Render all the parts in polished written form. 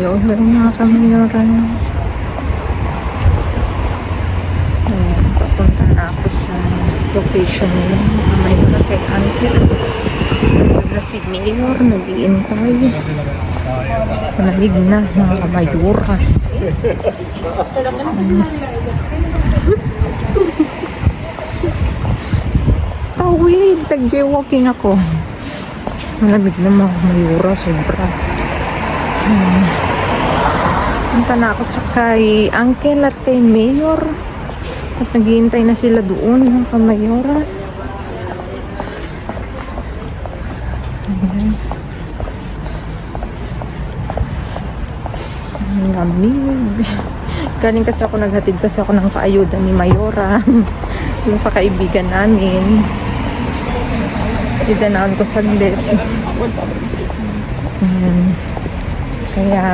Hello, mga kamayoran. Ayan, papunta na ako sa location nila. May mga kay Uncle. Na si Mayor, nag-iintay. Malamig na, mga kamayoran. Tawid, tag-jaywalking ako. Malamig na mga kamayora, sobra. Punta na ako sa kay Uncle at kay Mayor. At naghihintay na sila doon, mga kamayora. Ayan. Ang lamig. Galing kasi ako, naghatid kasi ako ng paayuda ni Mayora. Doon sa kaibigan namin. Idanaan ko saglit. Ayan. Kaya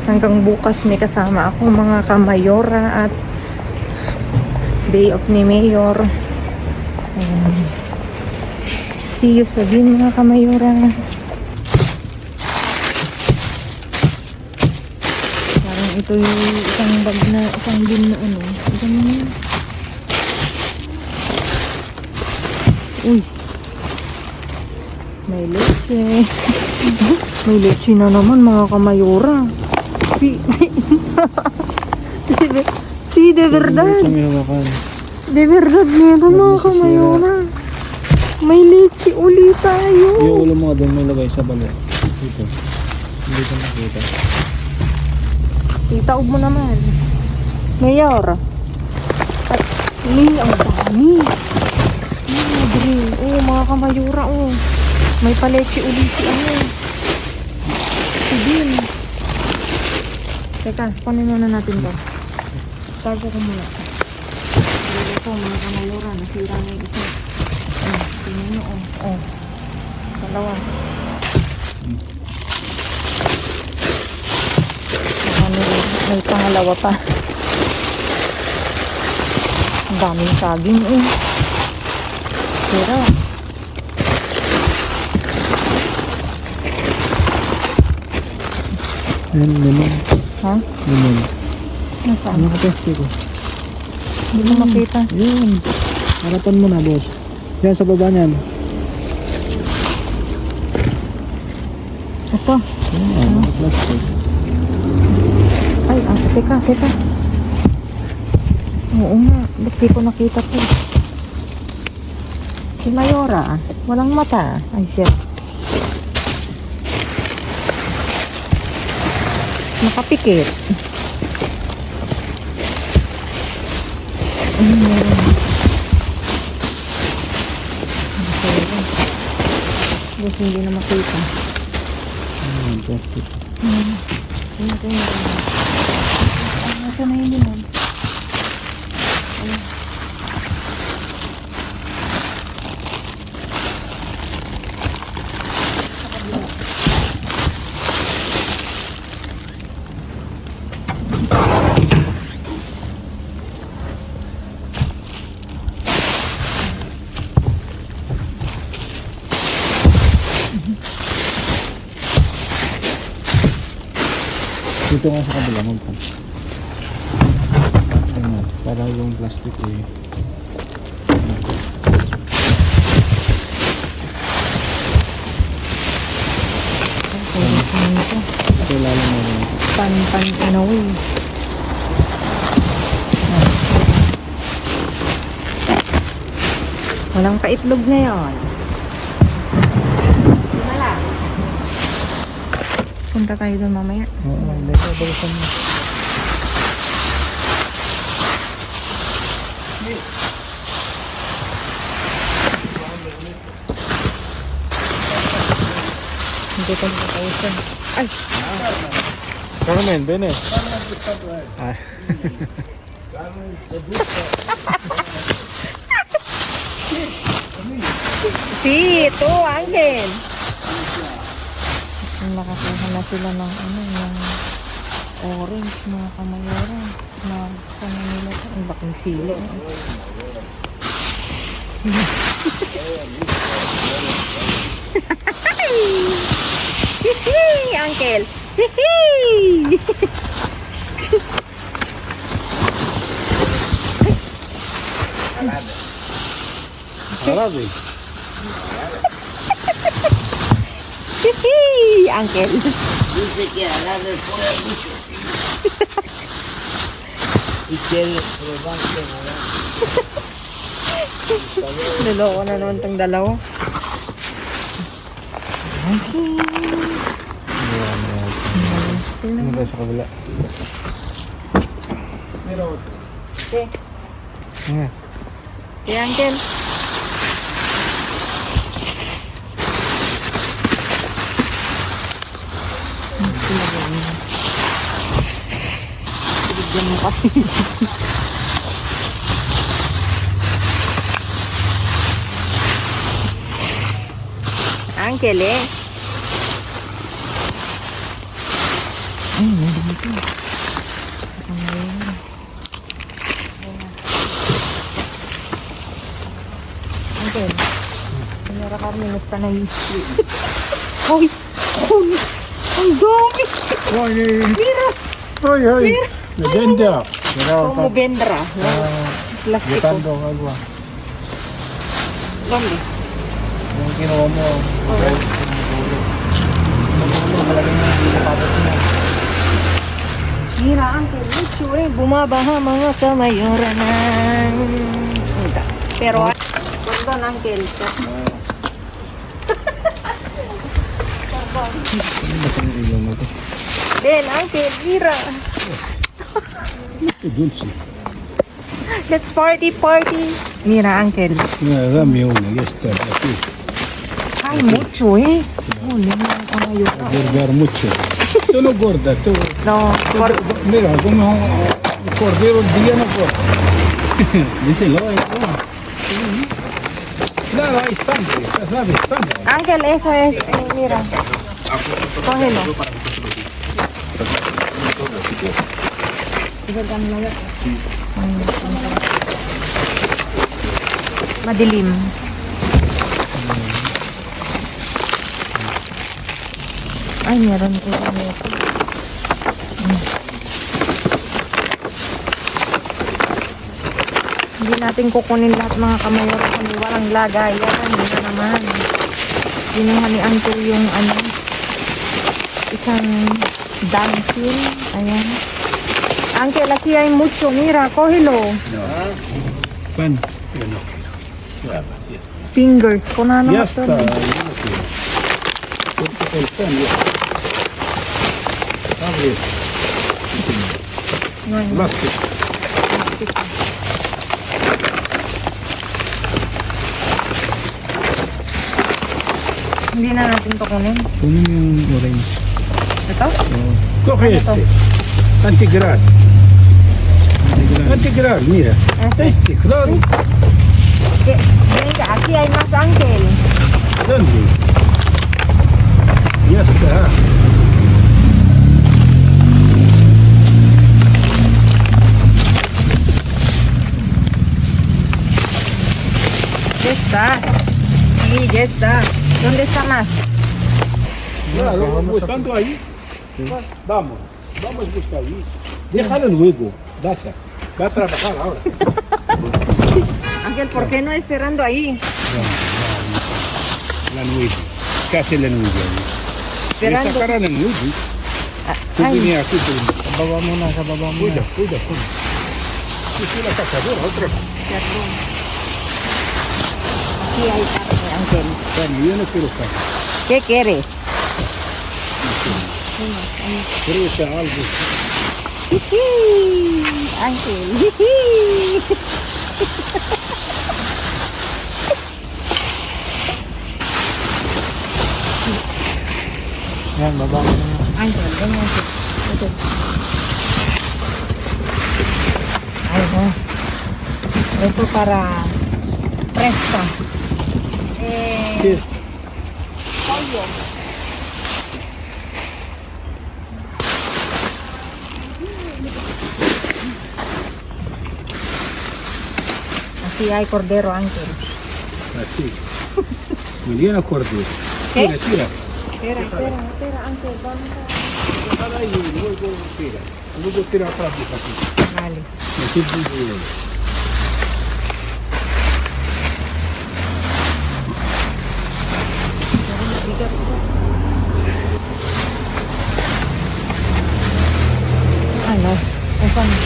hanggang bukas may kasama ako, mga kamayora, at day off ni Mayor. Ayan. See you soon, mga kamayora. Parang ito yung isang bag na, isang bin na ano. Isang yun. Uy. May leche. May leche na naman, mga kamayora. Si de verdad. De verdad meron, mga kamayora. May leche uli tayo. Yung ulo mo doon may lagay sa balo. Dito. Hindi ko nakita. Itaog mo naman. Mayor. Ay, ang dami. Oh, mga kamayura, oh. May paleche uli si ano. Si Din. Teka, kunin muna natin to. Tago ko muna. Ito, mga kamayura, nasira na yung isa. Oh, tingnan nyo, oh. Oh. Dalawa. May pangalawa pa. Ang daming saging, eh. Sira. Ayan, lemon. Ha? Lemon. Nasaan? Ano ka testi ko? Hindi mo makita. Yun. Harapan mo na, boss. Yan, sa baba niyan. Ito. Yan, plastic. Ay, teka. Oo nga. Ba't di ko nakita to? Si Mayora, walang mata. Ay, shit. Nakapikit. Meron. Gusto hindi na makita. Plastic. Ito. Nasa na yun naman. Dito nga sa kabila mo. Ayan, para yung plastic eh. Ito lalo mo rin. Ano eh. Walang kaitlog ngayon. Punta tayo doon mamaya. Oo, dito, balikan mo. Hindi tayo nakausan. Ay! Carmen, bene. Ah. Si, ito, Angel. Nakakuha na sila ng ano, ng orange, mga kamayora. Na sana nila ito. Ang baking sili. Uncle. Hihi! Árabe. Hihi! Uncle. Dice que agarre fuera mucho. Y quiere probar que agarre. Naloko na naman tong dalawa. Ano tayo sa kabila? Okay. Nga. Okay, Uncle. Bigyan mo kasi. Uncle eh. Ay, nandun ito. Uncle. Meron kami nasta na yung Hoy! Hoy! Ang dami! Mira! Ay, ay. Legenda. Pero, Como vendra. Plastiko. gitando agua. ¿Dónde? Yung kinuha mo. Malagay mo yung sapatos mo. Mira, Uncle, mucho eh. Bumabaha mga kamayoranan. Pero, pardon, Uncle. Ano ba itong ilaw mo ito? Then, Uncle, mira. Ito, dulce. Let's party, party. Mira, Uncle. Dame una, ya está. Aquí. Ay, mucho eh. Oh, lima ang kamayora. Gordear mucho. Tú no gordas, tú. No, Mira, como un cordero el día no corta. Díselo, claro, hay sangre, ¿sabes? Sangre. Uncle, eso es, mira. Cógelo. Madilim. Ay, meron ko ito. Hindi natin kukunin lahat mga kamayor kung walang lagayan. Hindi naman. Kinuha ni Uncle yung isang dancing. Ayan. Uncle, aquí hay mucho. Mira, cógelo. Pan. Fingers. Kuna Ya naman ito. está. El pan, ya. Abre. Plástico. Hindi na natin to kunin. Kunin yung orange. Ito? Coge Ano to? este. Antigral. Antigral, mira. Ese. Este, claro. Venga, aquí hay más, Uncle. ¿Dónde? Ya está. Ya está. Sí, ya está. ¿Dónde está más? Claro, buscando ahí. Vamos, vamos a buscar ahí. Déjalo luego, Daza. Va a trabajar ahora. Ángel, ¿por qué no esperando ahí? La nuez. ¿Qué hace la nuez ahí? Esperando. Esa cara la nuez. Tú Ay, vienes aquí. Sa baba muna, sa baba muna. Cuida, cuida, cuida. Sí, sí, la cazadora, otra. perdón. Aquí hay carne, Ángel. Bueno, yo no quiero carne. ¿Qué quieres? Fruta, algo. Jiji, Ángel. Jiji. Yan, baba muna. Ángel, ven Ángel. Ito. Ay, no. Eso para presta. Sí. Pollo. Aquí hay cordero, Ángel. Así. Muy bien, cordero. ¿Qué? Tira, tira. Espera, Ángel, vamos a... Déjala ahí, luego tira. Luego tira atrás de aquí. Vale. Me sirve de... Ano? Ito na.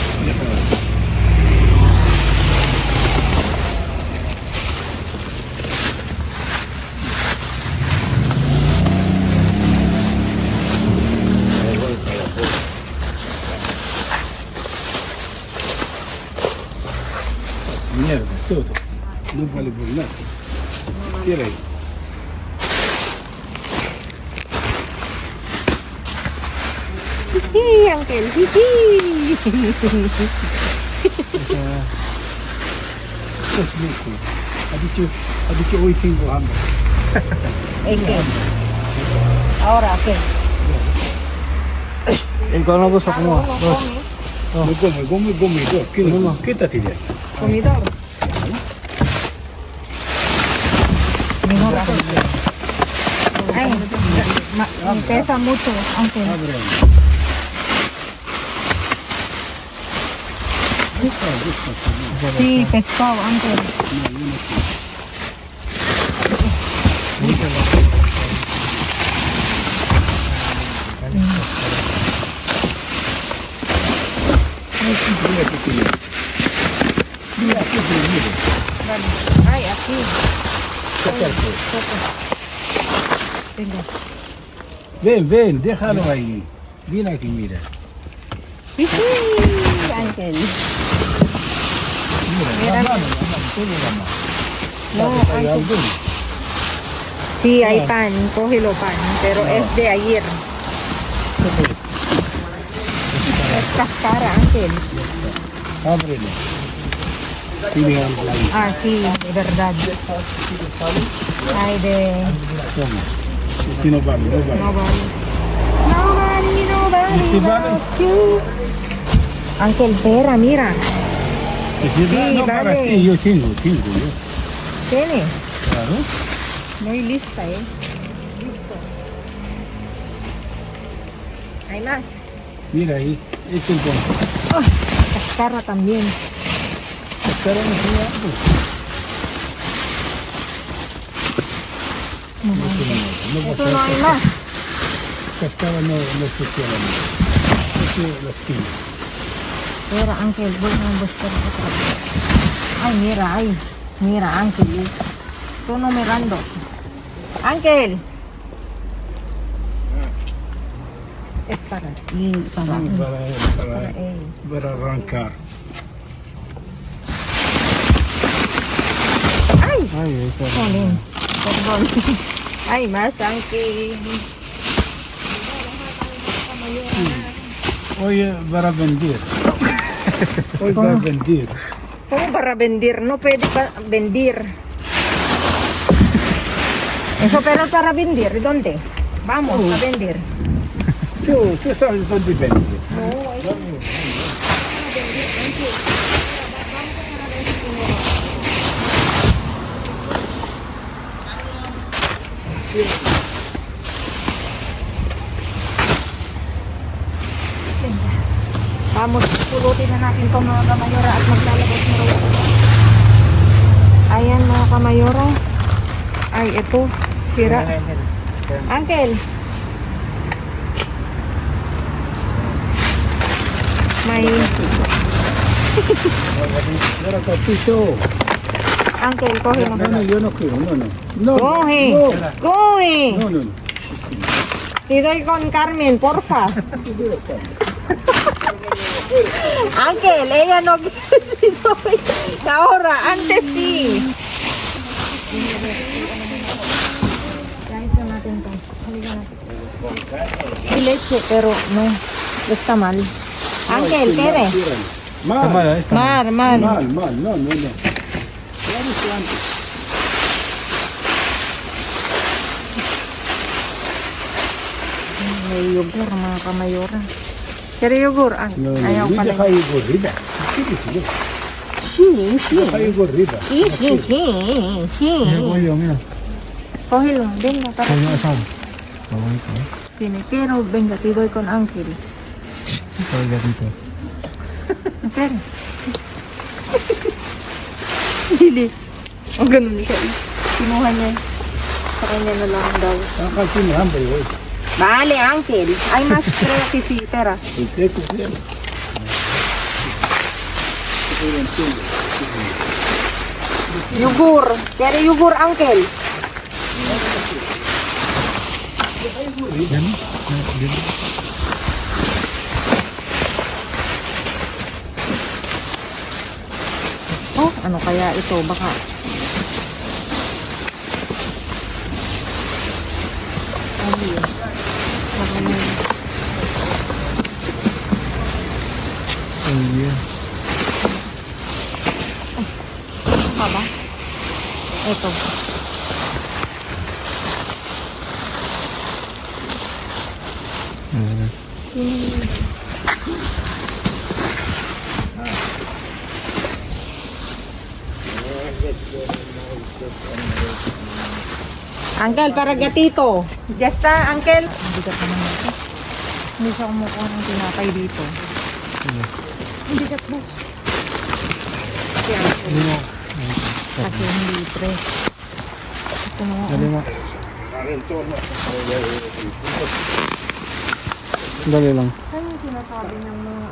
Mierda, todo. No vale por nada. Tira ahí. Hihi, Uncle. Hihi. Estás loco. Ha dicho hoy tengo hambre. ¿Qué? Ahora, ¿qué? Ikaw na gusto ko mo. Come. Quédate ya. Comidor. Mejor así. Ay, me pesa mucho, Uncle. Abre. Sí, pescado, Uncle. Ay, aquí. Venga. Ven, déjalo ahí. Ven aquí, mira. Hihi, Uncle. Mira, la mano, todo la mano. No, Hay Uncle. algo. Sí, hay pan, cógelo pan, pero es de ayer. Es cascara, Uncle. Ábrelo. Tiene algo ahí. Ah, sí, de verdad. Ay, de... Toma. Si no vale, no vale. Nobody. Nobody, ¿Y si vale? but you. Uncle, pera, mira. Si Sí, no, para vale. ti, yo tengo. Yo. Tiene. Claro. Muy lista, Listo. Hay más. Mira ahí. Este es bueno. Oh, cascara también. Espera, no tiene algo. No Eso no hay más. Cascaba no se quiere. Esto es la esquina. Pera, Uncle, voy a buscar otra vez. Ay, mira, Uncle. Estoy numerando. Uncle. Es para ti, para él. Para arrancar. Ay, Ay, isa. Colin. Perdón. Hay más, Uncle. Hoy para vender. Hoy para vender. ¿Cómo para vender? No puede vender. Eso pero para vender. ¿Dónde? Vamos a vender. Tú sabes dónde vende. No, eso no. Vamos, pulutin na natin itong mga kamayora at maglalabas na rin. Ayan mga kamayora. Ay, ito. Sira. Uncle. May... Ahora Catito. Uncle, coge mo. No, yo no quiero, no. Coge. No. Coge. No. Te doy con Carmen, porfa. Uncle, ella no quiere. Ahora, antes sí. Y leche, pero no, está mal. Uncle, ¿quiere? Mal. Mal. No. May yogur, mga kamayora. Quiere yogur? Ah, ayaw No, pala. deja ahí gorrida. Sí. Deja ahí gorrida. Sí. Mira ko yun, mira. Cógelo, venga, para. Kaya yung asawa. Bawang ito. Sini, pero vengativo con Uncle. Ito ganito. Pero. Hindi. O ganun siya. Kinuha niya. Sa kanya na lang daw. Acá tiene hambre hoy. Vale, Uncle. Hay más creo que sí, pero. ¿Usted qué quiere? Yugur. Quiere yugur, Uncle? Yan. Oh, ano kaya ito? Baka. Ano yun? Baka may... Ayan. Baka ba? Ito. Uncle, para gatito. Ya está, Uncle. Hindi ka pa naman ito. Hindi siya kumukuha ng tinapay dito. Hindi ka po. Kasi Uncle. Kasi hindi pre. Ito mo. Dali mo. Dali lang. Ano yung sinasabi ng mga...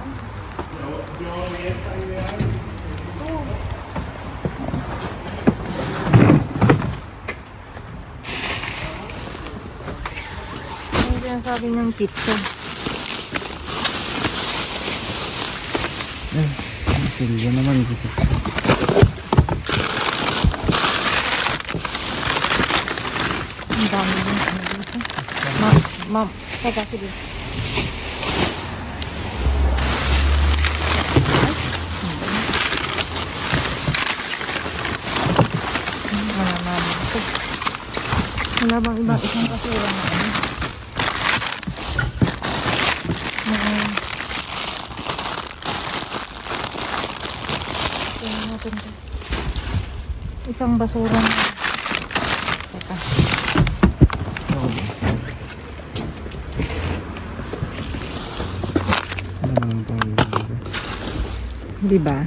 Ano yung sinasabi ng pizza? Sila naman. Ang dami din ano dito. Ma'am, teka, sige. Wala bang iba isang kasura na ano? Tingnan natin to. Isang basura na. Teka. Di ba?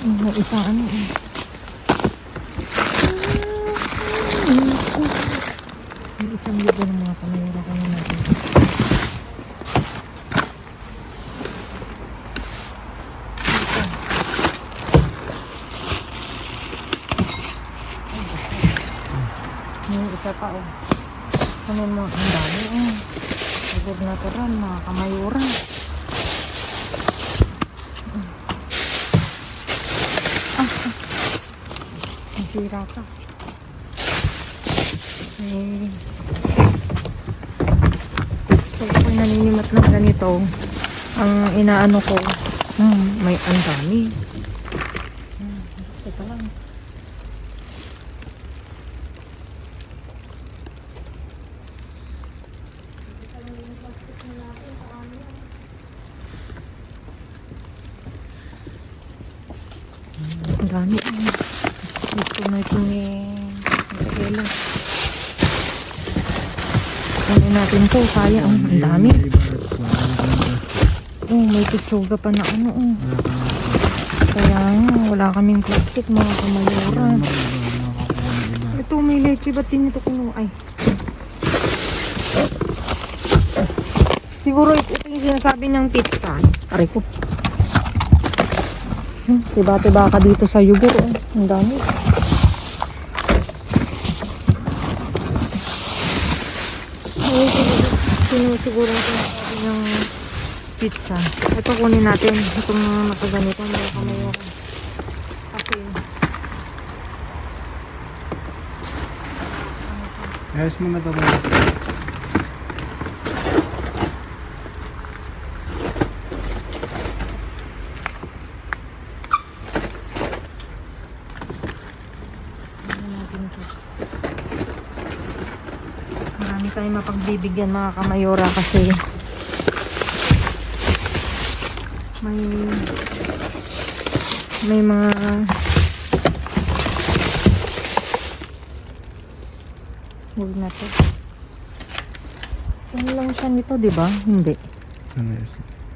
May isang ano eh. May isang libo ng mga kamayara ko na natin. May isa pa oh. Kunin mo ang dami oh. Siguro natural mga kamayura. Nasira ka. Okay. Pag ako'y naninimat ng ganito, ang inaano ko, may ang dami. Teka lang. Ang dami. Gusto na ito ni Gabriela. Ano natin to? Kaya. Ang dami. Oh, may pitsuga pa na ano. Kaya wala kaming plastic mga kamayura. Ito may leche. Ba't din ito kuno? Ay. Siguro ito yung sinasabi niyang pizza. Aray ko. Tiba-tiba ka dito sa yugur. Ang dami. Siguro ito natin yung pizza. Ito kunin natin. Itong nakaganito. Mga kamayo. Kasi Ayos mo na ito. marami tayong mapagbibigyan mga kamayora kasi may mga huwag na to. Ano lang siya nito, di ba? Hindi. Ano yun?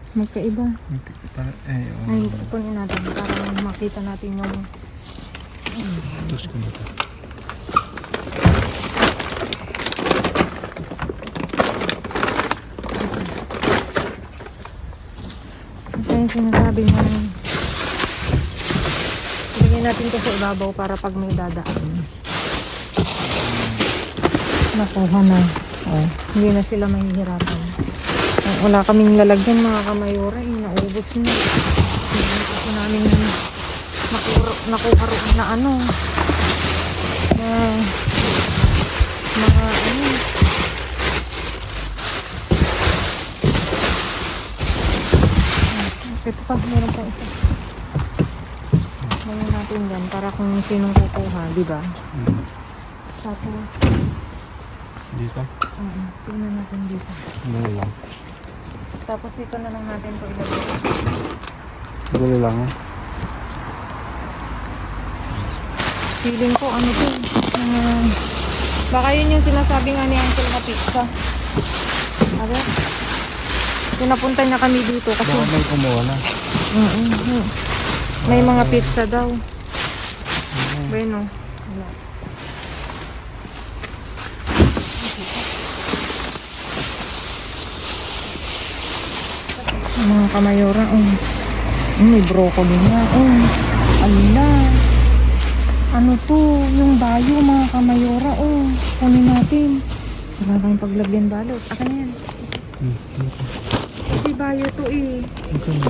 Magkaiba. Eh, Ay, kunin natin para makita natin yung Tapos ko na ito. ito yung sinasabi mo. Ilagay natin to sa ibabaw para pag may dadaan. Nakuha na. Oh, hindi na sila mahihirapan. Wala kaming lalagyan mga kamayora. Naubos na. Hindi kasi namin nakuha roon na ano. Mga ano. Ito pa, meron pa isa. Mayroon natin dyan para kung sinong kukuha, di ba? Tapos, Dito? tingnan natin dito. Dali lang. Tapos dito na lang natin ito ilagay. Dali lang eh. Feeling ko ano to. Baka yun yung sinasabi nga ni Uncle na pizza. Ano? Pinapunta niya kami dito kasi Baka may kumuha na. may mga pizza daw. Bueno. Wala. Mga kamayora, may broccoli nga, alina. Ano to, yung bayo mga kamayora, kunin natin. Wala kang paglagyan balot. Akin na yan. Kasi bayo to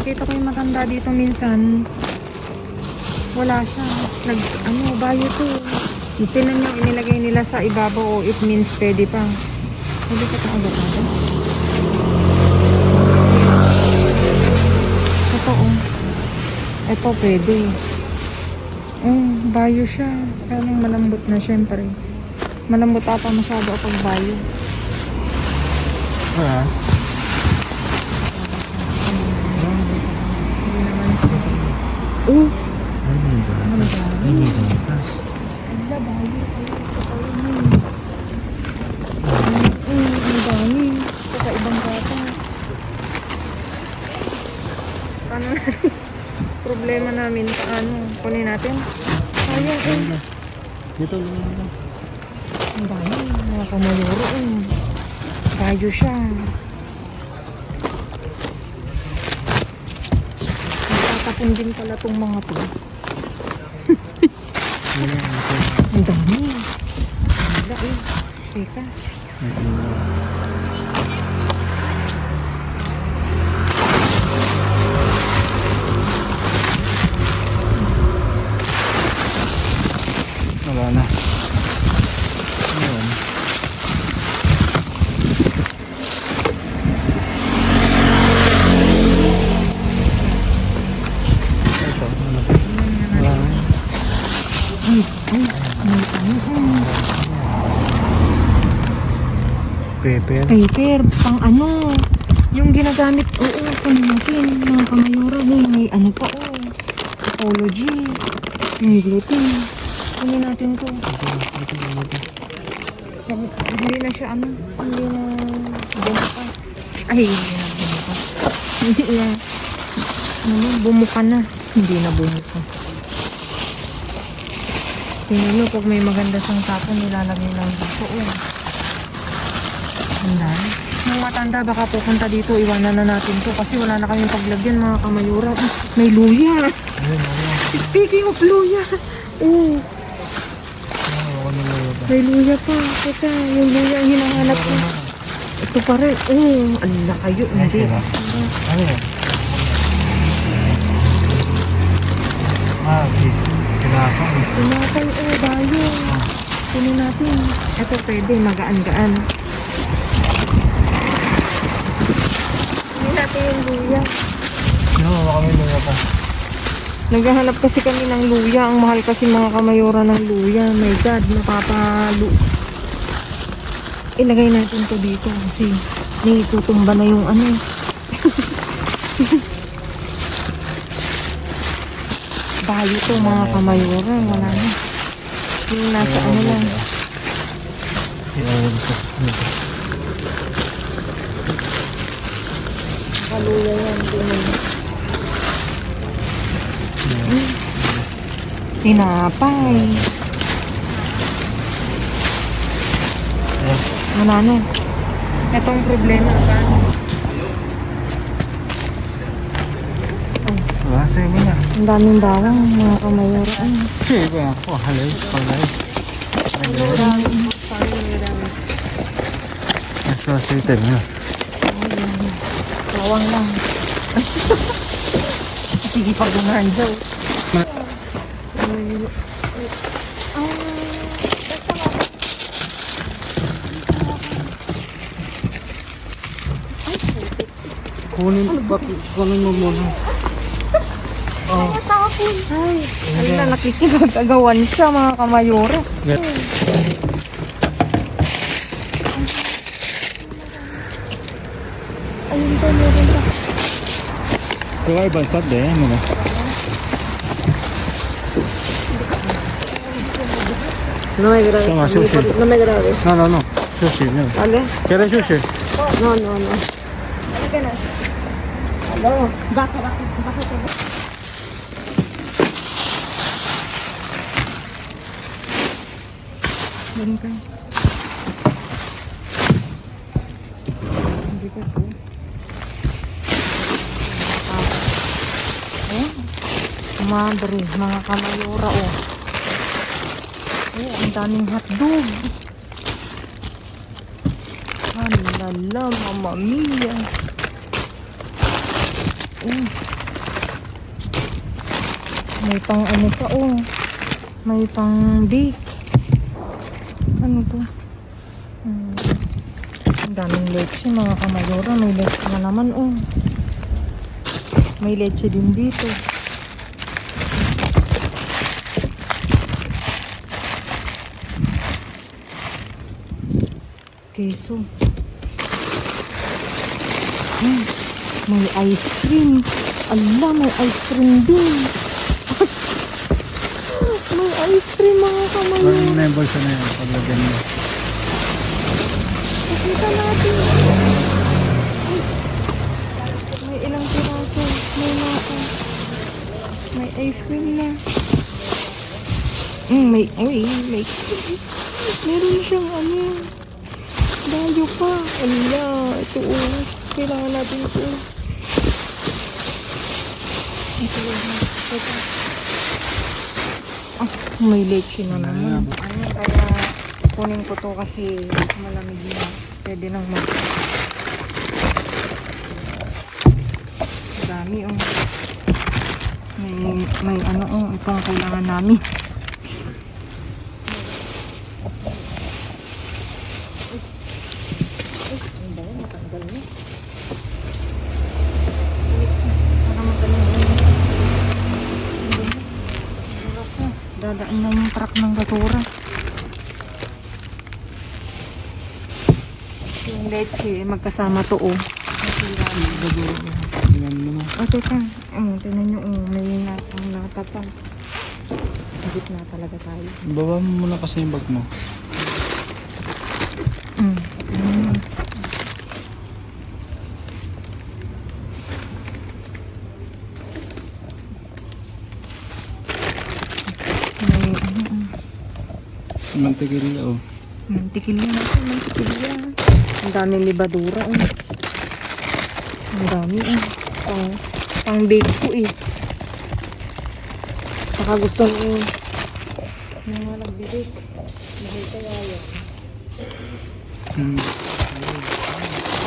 Kita ko yung matanda dito minsan. Wala siya. Bayo to. Tinan nyo, inilagay nila sa ibabaw, it means pwede pa. Hindi ka itong agad natin. Ito pwede. Bayo siya. Kaya lang malambot na syempre. Malambot ata masyado kapag bayo. Ah. Hindi naman siya. Ay, may gatas. Wala, bayo. Ang dami. Saka ibang gata. Paano natin? Problema namin. Paano? Kunin natin? Sayang Dito lang. Ang dami. Mga kamayoro bayo siya. Nagtatapon din pala tong mga to. Ang dami. Wala Teka. Wala na. Ayan. Ito, ano? Wala na. Pepper. Paper, pang ano, yung ginagamit, kunin natin, mga kamayora, may ano pa, apology, may gluten, kunin natin to. Hindi na siya, hindi na bumuka. Ay, hindi na bumuka. Hindi na, bumuka na, hindi na bumuka. Tingnan nyo, pag may maganda siyang tapon, nilalagay lang dito, Nung matanda, baka pupunta dito, iwanan na natin to kasi wala na kaming paglagyan mga kamayura. May luya. Speaking of luya. May luya pa. Teka, yung luya ang hinahanap ko. Ito pa rin. Ala kayo. Hindi. Ano yan? Fish. Pinapang. Pinapay, bayo. Kunin natin. Ito pwede, magaan-gaan. Natin yung luya. Baka may luya pa. Naghahanap kasi kami ng luya. Ang mahal kasi mga kamayora ng luya. My God, napapalo. Ilagay natin to dito kasi may tutumba na yung ano. tayo to mga kamayura. Wala na. Yung nasa ano lang. Ewan ko. Kaluya yan. Tinapay. Wala na. Itong problema. Wala, sige mo na. Ang daming bawang mga kamayura. Sige ko na. Oh, halay. Palay. Mas frustrated na. Bawang lang. Sige pa gumahan daw. Kunin mo muna. Ay, ala, nakikipag-agawan siya mga kamayura. Ayun pa, meron pa. Kaya iba start din. Ano na? No me grabes. Toma, sushi. No me grabes. No. Sushi, no. ¿Vale? ¿Quieres sushi? No. Halika na. Hello. Baka. Meron ka. Hindi ka po. Madre, mga kamayura oh. Ang daming hotdog. Halala, mamma mia. May pang ano pa oh. May pang bake. Ano to? Ang daming leche mga kamayura. May leche na naman oh. May leche din dito. Keso. May ice cream. Ala, may ice cream din. May ice cream mga kamayura. Parang na yung bolsa na yun. Paglagyan mo. Pakita natin. May ilang piraso. May nasa. May ice cream na. May meron siyang ano. Dayo pa. Ala, ito oh. Kailangan natin ito. May leche na naman. Kaya kunin ko to kasi malamig na. Pwede nang mag... Dami oh. May ano oh. Ito ang kailangan namin. Dadaan na yung truck ng basura. Yung leche, magkasama to oh. Oh, teka. Tignan nyo, may nakatapang. Higit na talaga tayo. Baba mo muna kasi yung bag mo. Mantikilya oh. Mantikilya natin, mantikilya. Ang daming libadura oh. Ang dami oh. Pang bake ko eh. Saka gusto mo mga nagbibig. Mahal kaya yan.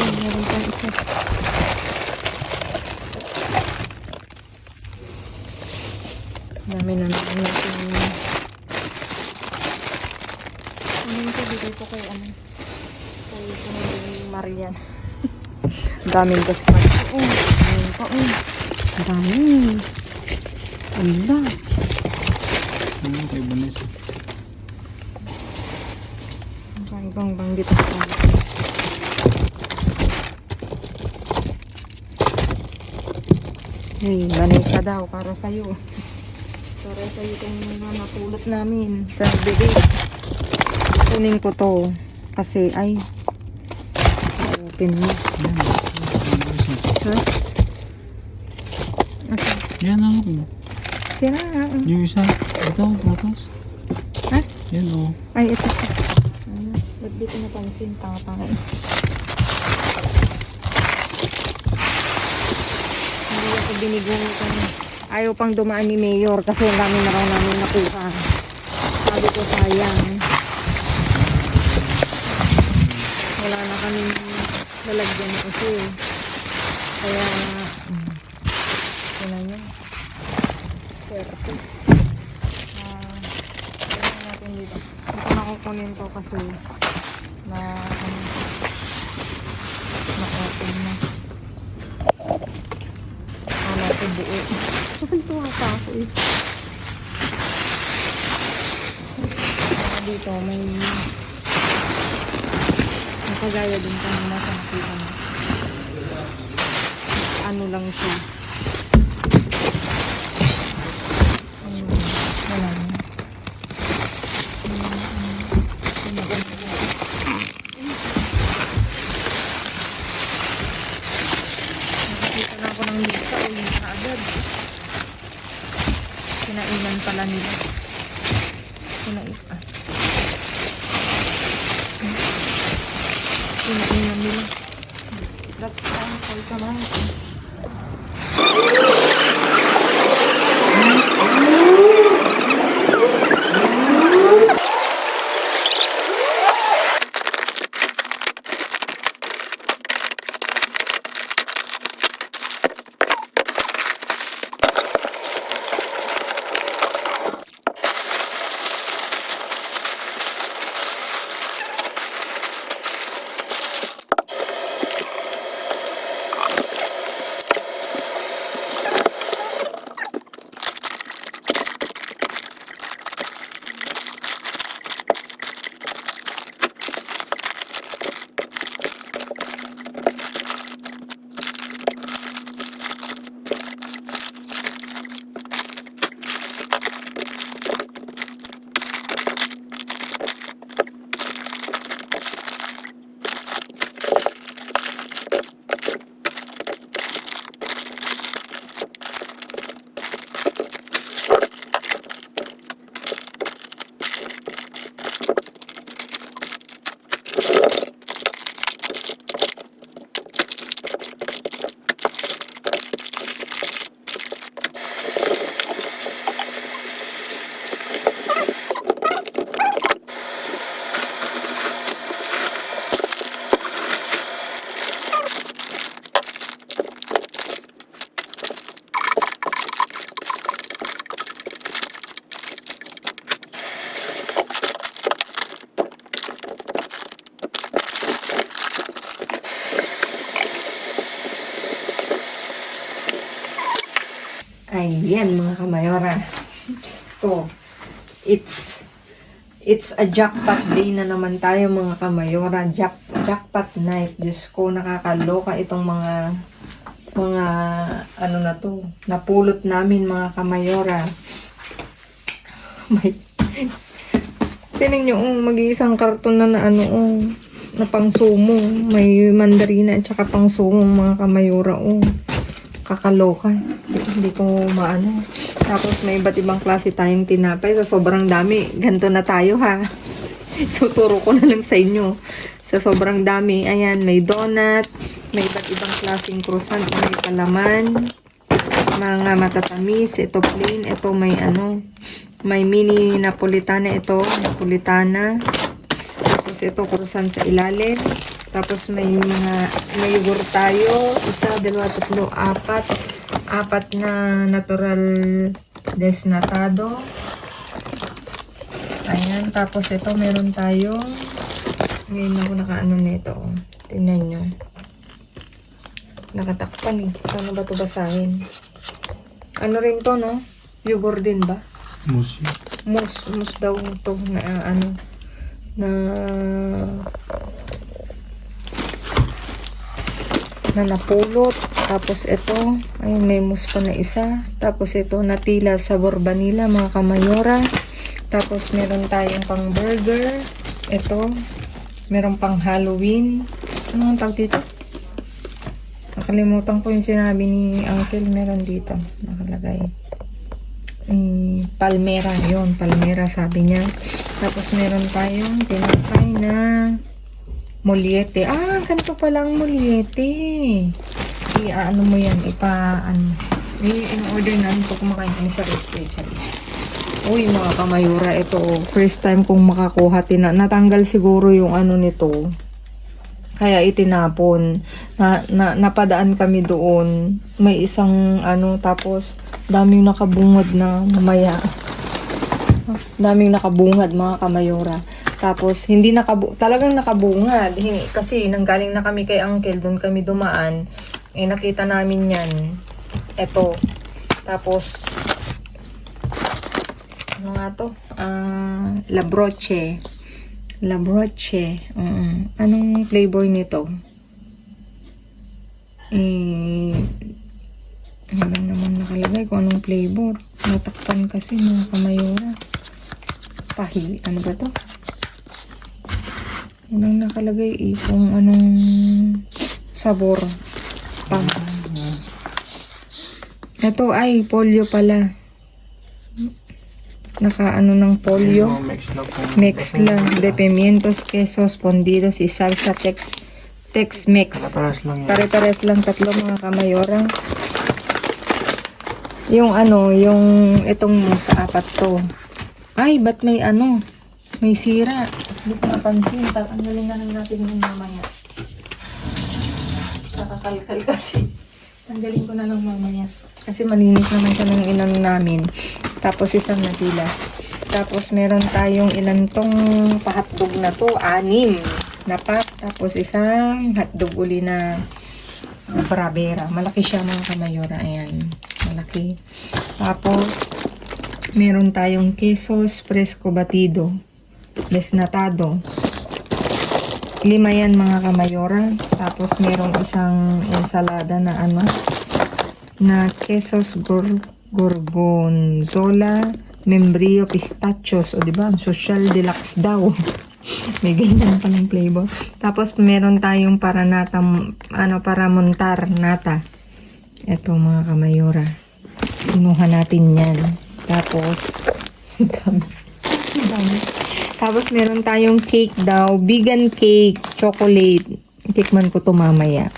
Ay, meron pang isa. Dami na naman natin. Dito kay ano? Kay Marian. Ang daming gasmat. Ayun pa ang dami. Ala. Kay Vanessa. Bang dito sa hey, Vanessa daw para sa'yo. Para sa itong mga napulot namin sa bibig. Kunin ko to. Kasi ay open mo. Ha? Yan ang ako. Sira nga. Yung isa. Ito, butas. Ha? Yan o. Ay, ito. Ba't di ko napansin? Tanga-tanga. Hindi ako binigong ito. Ayaw pang dumaan ni Mayor kasi ang dami na raw namin nakuha. Sabi ko sayang. Wala na kaming lalagyan kasi. Kaya, yun na. Swerte. Kaya natin dito. Dito na kukunin to kasi na-open na. Wala ko buo. Tuwa pa ako eh. Dito may nakagaya din ka naman sa nakita mo. Ano lang siya. Wala na. Nakakita na ako ng lisa o lisa agad. Kinainan pala nila. Kinainan nila. That's all for tonight. Ayan mga kamayora. Diyos ko. It's a jackpot day na naman tayo mga kamayora. Jackpot night. Diyos ko, nakakaloka itong mga ano na to. Napulot namin mga kamayora. May tining nyo, mag-iisang karton na ano, na pangsumo. May mandarina at saka pangsumo mga kamayora, kakaloka. Hindi ko maano. Tapos may iba't ibang klase tayong tinapay. Sa sobrang dami. Ganito na tayo ha. Tuturo ko na lang sa inyo. Sa sobrang dami. Ayan, may donut. May iba't ibang klaseng croissant. May palaman. Mga matatamis. Ito plain. Ito may ano. May mini napolitana. Ito. Napolitana. Tapos ito croissant sa ilalim. Tapos may yogurt tayo. 1, 2, 3, 4. 4 na natural desnatado. Ayan. Tapos ito meron tayo. Ngayon ako nakaano nito. Tingnan nyo. Nakatakpan eh. Paano ba ito basahin? Ano rin to, no? Yogurt din ba? Mousse. Mousse daw to na ano. Na napulot. Tapos ito, ayun, may mousse pa na isa. Tapos ito, Natila sabor vanilla, mga kamayora. Tapos meron tayong pang burger. Ito, meron pang Halloween. Ano ang tawag dito? Nakalimutan ko yung sinabi ni Uncle. Meron dito, nakalagay. Palmera, yun, Palmera sabi niya. Tapos meron tayong tinapay na Moliete. Ah, ganito pala ang Moliete. Ano mo yan, in-order namin po kumakain kami sa Charis. Uy, mga kamayura, ito, first time kong makakuha. Natanggal siguro yung ano nito. Kaya itinapon. Napadaan kami doon. May isang tapos daming nakabungad na mamaya. Daming nakabungad, mga kamayura. Tapos, talagang nakabungad. Kasi, nanggaling na kami kay Uncle, doon kami dumaan. Nakita namin yan. Ito. Tapos, ano nga to? La Broche. Anong flavor nito? Ano lang naman nakalagay kung anong flavor. Natakpan kasi, mga kamayura. Ano ba to? Anong nakalagay kung anong sabor. Ito ay polio pala. Ng polio. Mix lang. De pimientos, quesos, pondidos, y salsa Tex-Mex. Pare-pares lang tatlo, mga kamayora. Yung itong mousse, 4 to. Ay, ba't may may sira. Hindi ko napansin. Tanggalin na lang natin yung mamaya. Nakakalkal kasi. Tanggalin ko na lang mamaya. Kasi malinis naman siya ng inano namin. Tapos isang natilas. Tapos meron tayong ilan tong pa-hotdog na to. 6 na pack. Tapos isang hotdog uli na Bravera. Malaki siya, mga kamayora. Ayan. Malaki. Tapos meron tayong quesos fresco batido. Desnatado. 5 yan, mga kamayora. Tapos merong isang ensalada na na quesos gorgonzola, membrillo, pistachios. O diba? Social deluxe daw. May ganyan pa ng flavor. Tapos meron tayong para montar nata. Ito, mga kamayora. Kinuha natin yan. Tapos Tapos meron tayong cake daw. Vegan cake, chocolate. Tikman ko to mamaya.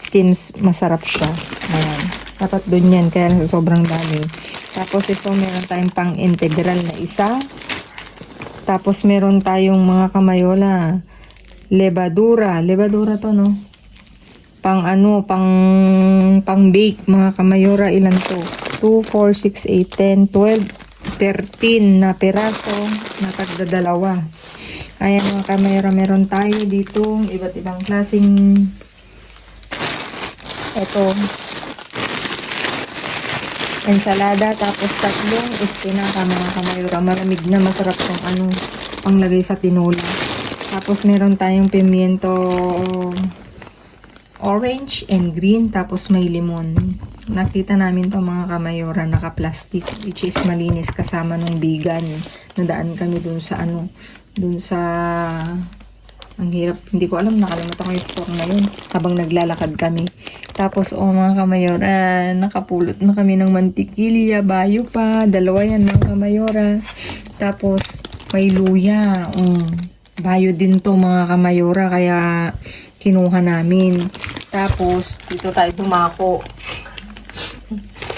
Seems masarap siya. Ayan. Dapat dun yan. Kaya sobrang dami. Tapos ito meron tayong pang integral na isa. Tapos meron tayong, mga kamayola, levadura. Levadura to, no? Pang bake, mga kamayora. Ilan to? 2, 4, 6, 8, 10, 12, 13 na piraso na tagdadalawa. Ayan, mga kamayora, meron tayo dito iba't ibang klaseng ensalada. Tapos 3 espinaka, mga kamayora. Malamig na, masarap tong panglagay sa tinola. Tapos meron tayong pimiento orange and green. Tapos may limon. Nakita namin to, mga kamayora, naka-plastic, which is malinis, kasama nung vegan. Nadaan kami dun sa ang hirap, hindi ko alam, nakalimutan ko yung store na yun habang naglalakad kami. Tapos mga kamayora, nakapulot na kami ng mantikilya, bayo pa, 2 yan, mga kamayora. Tapos may luya, bayo din to, mga kamayora, kaya kinuha namin. Tapos dito tayo dumako.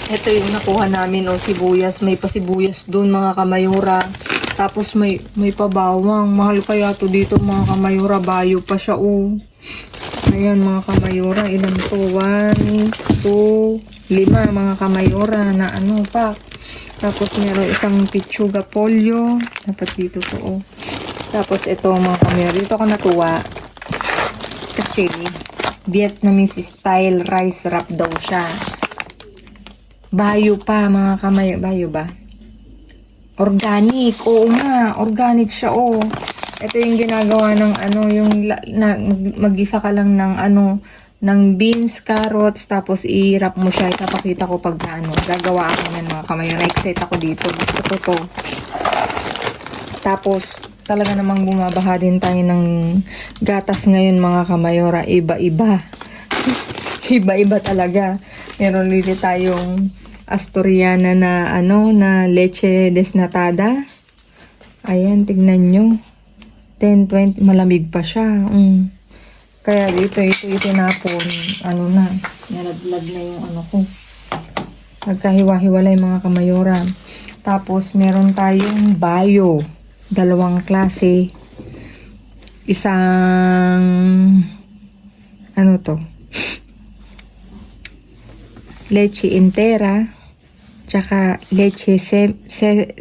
Ito yung nakuha namin, sibuyas. May pasibuyas doon, mga kamayora. Tapos may pabawang. Mahal kaya to dito, mga kamayora. Bayo pa siya, Ayan, mga kamayora. Ilan to? 1, 2, 5, mga kamayora na pack. Tapos meron isang pichuga polio. Dapat dito to, Tapos ito, mga kamayora. Dito ako natuwa. Kasi Vietnamese style rice wrap daw siya. Bayo pa, mga kamay. Bayo ba? Organic. Oo nga. Organic siya, Ito yung ginagawa ng yung mag-isa ka lang ng ng beans, carrots, tapos i-wrap mo siya. Ipapakita ko pag ano. Gagawa ako yan mga kamayora. Excited ako dito. Gusto ko to. Tapos, talaga namang bumabaha din tayo ng gatas ngayon mga kamayora. Iba-iba. Iba-iba talaga. Meron dito tayong Asturiana na ano, na leche desnatada. Ayan, tignan nyo. 10, 20, malamig pa siya. Kaya ito itinapon. Ano na, nalaglag na yung ano ko. Nagkahiwa-hiwalay mga kamayora. Tapos, meron tayong bio. 2 klase. Isang, ano to? Leche entera. Tsaka leche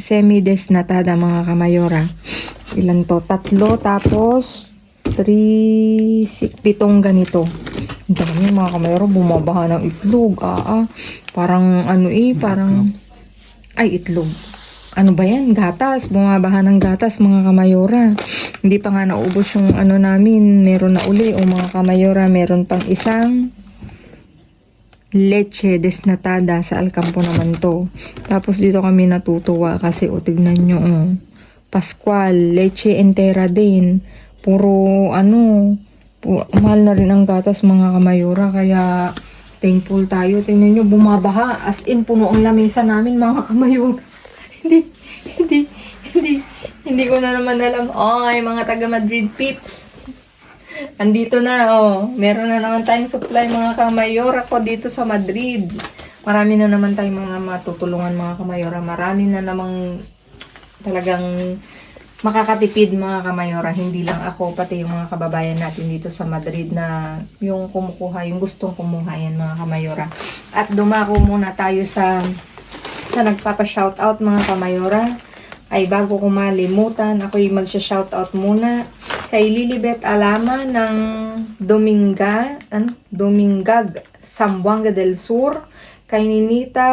semi-desnatada mga kamayora. Ilan to? 3, tapos 3, 7 ganito. Ang dami mga kamayora, bumabaha ng itlog. Parang ano parang ay itlog. Ano ba yan? Gatas. Bumabaha ng gatas mga kamayora. Hindi pa nga naubos yung ano namin. Meron na uli o mga kamayora. Meron pang isang leche desnatada. Sa Alcampo naman to. Tapos dito kami natutuwa kasi tignan nyo. Pascual. Leche entera din. Puro mahal na rin ang gatas mga kamayora. Kaya thankful tayo. Tingnan nyo, bumabaha. As in, puno ang lamesa namin mga kamayora. Hindi ko na naman alam. Ay, mga taga Madrid peeps. Andito na, meron na naman tayong supply mga kamayora ko dito sa Madrid. Marami na naman tayong mga matutulungan mga kamayora. Marami na namang talagang makakatipid mga kamayora. Hindi lang ako, pati yung mga kababayan natin dito sa Madrid na yung kumukuha, yung gustong kumuha yan mga kamayora. At dumako muna tayo sa nagpapa-shoutout mga kamayora. Ay bago ko malimutan, ako'y magsha-shoutout muna kay Lilibet Alama ng Domingag, Zamboanga del Sur, kay Ninita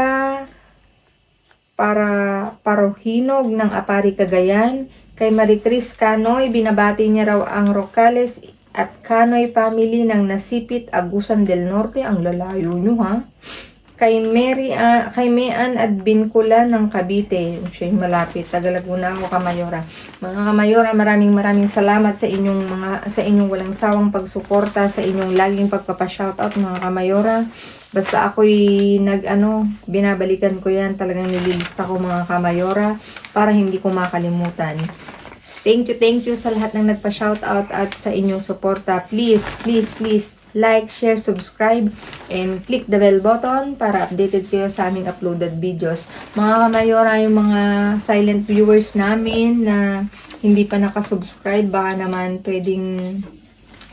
Parohinog ng Apari, Cagayan, kay Maricris Canoy, binabati niya raw ang Rocales at Canoy family ng Nasipit, Agusan del Norte. Ang lalayo nyo ha. Kay Mean at Bincula ng Cavite. Siya'y malapit. Tagalaguna ako kamayora. Mga kamayora, maraming salamat sa inyong walang sawang pagsuporta, sa inyong laging pagpapa-shoutout mga kamayora. Basta ako'y binabalikan ko yan. Talagang nililista ko mga kamayora para hindi ko makalimutan. Thank you sa lahat ng nagpa-shoutout at sa inyong suporta. Please like, share, subscribe, and click the bell button para updated kayo sa aming uploaded videos. Mga kamayora, yung mga silent viewers namin na hindi pa nakasubscribe, baka naman pwedeng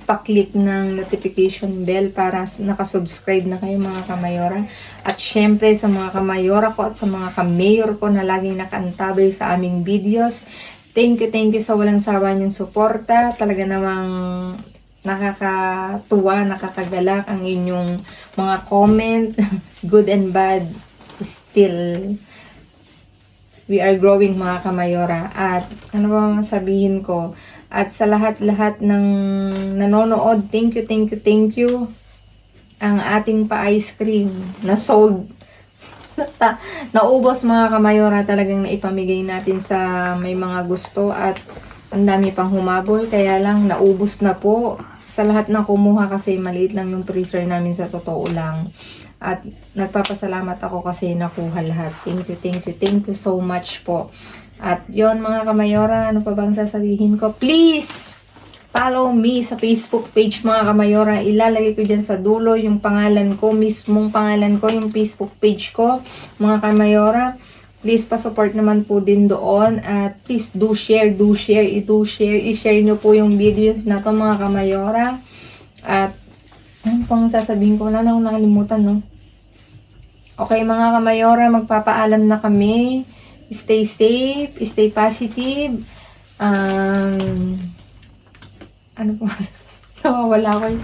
pa-click ng notification bell para nakasubscribe na kayo mga kamayora. At syempre sa mga kamayora ko at sa mga kamayor ko na laging nakaantabay sa aming videos, thank you sa walang sawa niyong suporta. Talaga namang nakakatuwa, nakakagalak ang inyong mga comment. Good and bad, still we are growing mga kamayora. At ano ba masabihin ko? At sa lahat-lahat ng nanonood, thank you. Ang ating pa-ice cream na sold. Naubos mga kamayora, talagang naipamigay natin sa may mga gusto at ang dami pang humabol, kaya lang naubos na po sa lahat ng kumuha kasi maliit lang yung freezer namin sa totoo lang. At nagpapasalamat ako kasi nakuha lahat. Thank you so much po. At yon mga kamayora, ano pa bang sasabihin ko? Please follow me sa Facebook page mga kamayora. Ilalagay ko dyan sa dulo yung pangalan ko, mismong pangalan ko, yung Facebook page ko mga kamayora. Please pa-support naman po din doon. At please i-share nyo po yung videos na to mga kamayora. At ano pang sasabihin ko? Wala na akong nakalimutan, no? Okay mga kamayora, magpapaalam na kami. Stay safe, stay positive. Ano po? Nawawala ko.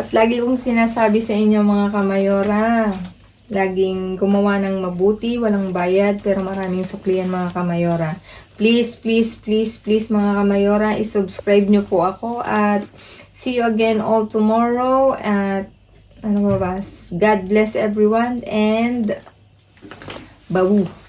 At lagi kong sinasabi sa inyo mga kamayora, Laging gumawa ng mabuti, walang bayad, pero maraming suklian mga kamayora. Please, please, please, please mga kamayora, isubscribe nyo po ako at see you again all tomorrow at ano ba ba? God bless everyone and bawu!